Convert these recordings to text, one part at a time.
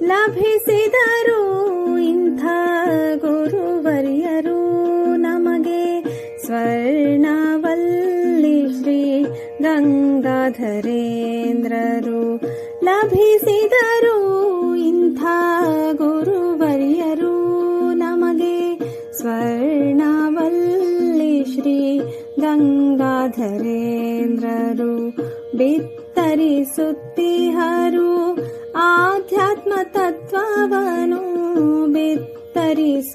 ಲಭಿಸಿದರು ಇಂಥ ಗುರುವರ್ಯರು ನಮಗೆ. ಸ್ವರ್ಣವಲ್ಲಿ ಶ್ರೀ ಗಂಗಾಧರೇಂದ್ರರು ಲಭಿಸಿದರು ಇಂಥ ಗುರುವರ್ಯರು ನಮಗೆ. ಸ್ವರ್ಣವಲ್ಲಿ ಶ್ರೀ ಗಂಗಾಧರೇಂದ್ರರು ಬಿತ್ತರಿಸುತ್ತಿಹರು ಆಧ್ಯಾತ್ಮ ತತ್ವವನು. ಬಿತ್ತರಿಸುತ್ತಿಹರು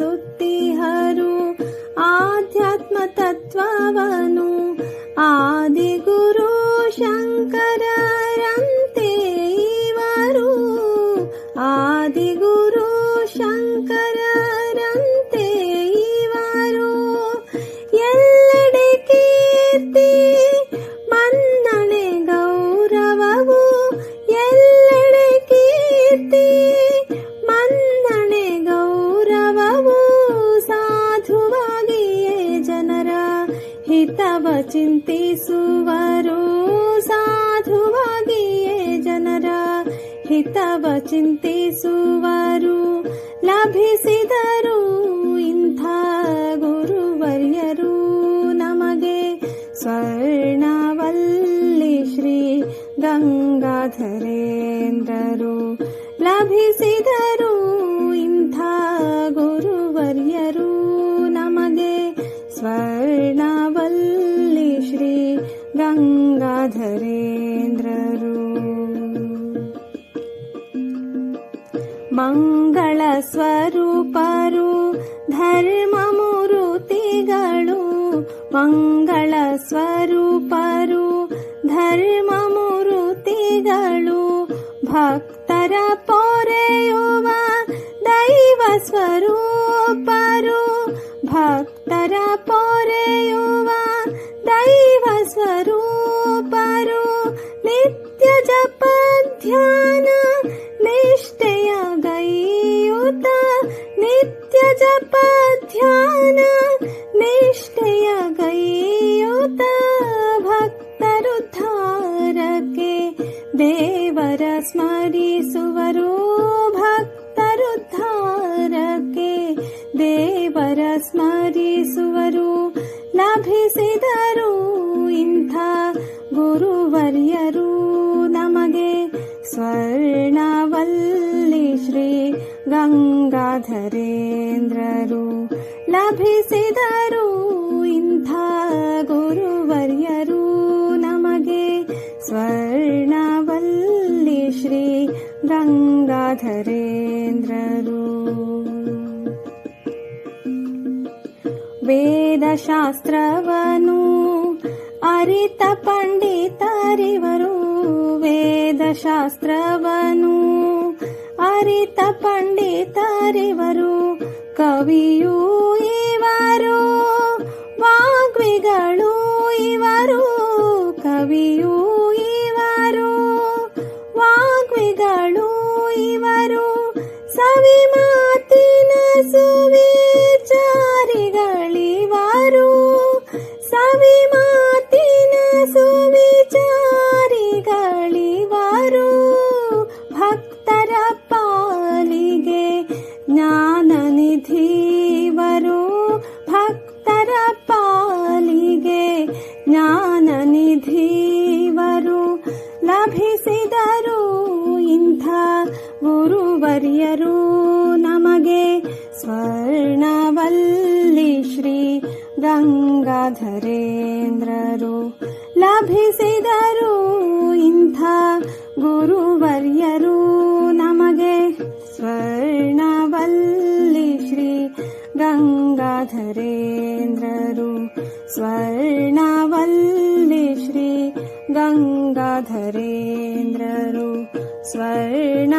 ಆಧ್ಯಾತ್ಮ ತತ್ವವನು. ಆದಿಗುರು ಶಂಕರರಂತೆ ಇವರು. ಆದಿಗುರು ಶಂಕರರಂತೆ ಇವರು. ಎಲ್ಲೆಡೆ ಕೀರ್ತಿ ಮನ್ನಣೆ ಗೌರವವು. ಎಲ್ಲೆಡೆ ಕೀರ್ತಿ ಮನ್ನಣೆ ಗೌರವವು. ಸಾಧುವಾಗಿಯೇ ಜನರ ಹಿತವ ಚಿಂತಿಸುವರು. ಸಾಧುವಾಗಿಯೇ ಜನರ ಹಿತವ ಚಿಂತಿಸುವರು. ಲಭಿಸಿದರು ಇಂಥ ಗುರುವರ್ಯರು ನಮಗೆ. ಸ್ವರ್ಣವಲ್ಲಿ ಶ್ರೀ ಗಂಗಾಧರೇಂದ್ರರು ಲಭಿಸಿದರು ಇಂಥ ಗುರುವರ್ಯರು ನಮಗೆ. ಸ್ವರ್ಣವಲ್ಲಿ ಶ್ರೀ ಗಂಗಾಧರೇಂದ್ರರು ಮಂಗಳ ಸ್ವರೂಪರು ಧರ್ಮ ಮೂರುತಿಗಳು. ಮಂಗಳ ಸ್ವರೂಪರು ಧರ್ಮ ಮೂರುತಿಗಳು. ಭಕ್ತರ ಪೊರೆಯುವ ದೈವ ಸ್ವರೂಪರು. ಭಕ್ತರ ಪೊರೆಯುವ ದೈವ ಸ್ವರೂಪರು. ನಿತ್ಯ ಜಪ ಧ್ಯಾನ ನಿಷ್ಠೆಯ ಗೈಯುತ. ನಿತ್ಯ ಜಪ ಧ್ಯಾನ ನಿಷ್ಠೆಯ ಗೈಯುತ. ಭಕ್ತರುದ್ಧಾರಕ್ಕೆ ದೇವರ ಸ್ಮರಿಸುವರು. ಭಕ್ತರುದ್ಧಾರಕ್ಕೆ ದೇವರ ಸ್ಮರಿಸುವರು. ಲಭಿಸಿದರು ಇಂಥ ಗುರುವರ್ಯರು ನಮಗೆ. ಸ್ವರ್ಣವಲ್ಲಿ ಶ್ರೀ ಗಂಗಾಧರೇಂದ್ರರು ಲಭಿಸಿದರು ಇಂಥ ಗುರುವರ್ಯರು ನಮಗೆ. ಸ್ವರ್ಣವಲ್ಲಿ ಶ್ರೀ ಗಂಗಾಧರೇಂದ್ರರು ವೇದಶಾಸ್ತ್ರವನು ಅರಿತ ಪಂಡಿತರಿವರು. ವೇದಶಾಸ್ತ್ರವನು ಅರಿತ ಪಂಡಿತರಿವರು. ಕವಿಯೂ ಇವರು ವಾಗ್ವಿಗಳು ಇವರು. ಕವಿಯೂ ಇವರು ವಾಗ್ವಿಗಳು ಇವರು. ಸವಿ ಮಾತಿನ ಸುವಿಚಾರಿಗಳಿವರು. ಸವಿ ಮಾತಿನ ಸುವಿಚಾರಿಗಳಿವರು. ಭಕ್ತರ ಪಾಲಿಗೆ ಜ್ಞಾನನಿಧಿವರು. ಭಕ್ತರ ಪಾಲಿಗೆ ಜ್ಞಾನನಿಧಿವರು. ಲಭಿಸಿದರು ಇಂಥ ಗುರುವರ್ಯರು ನಮಗೆ. ಸ್ವರ್ಣವಲ್ಲಿ ಶ್ರೀ ಗಂಗಾಧರೇಂದ್ರರು ಲಭಿಸಿದರು ಇಂಥ ಗುರುವರ್ಯರು ನಮಗೆ. ಸ್ವರ್ಣವಲ್ಲಿ ಶ್ರೀ ಗಂಗಾಧರೇಂದ್ರರು. ಸ್ವರ್ಣವಲ್ಲಿ ಶ್ರೀ ಗಂಗಾಧರೇಂದ್ರರು. ಸ್ವರ್ಣ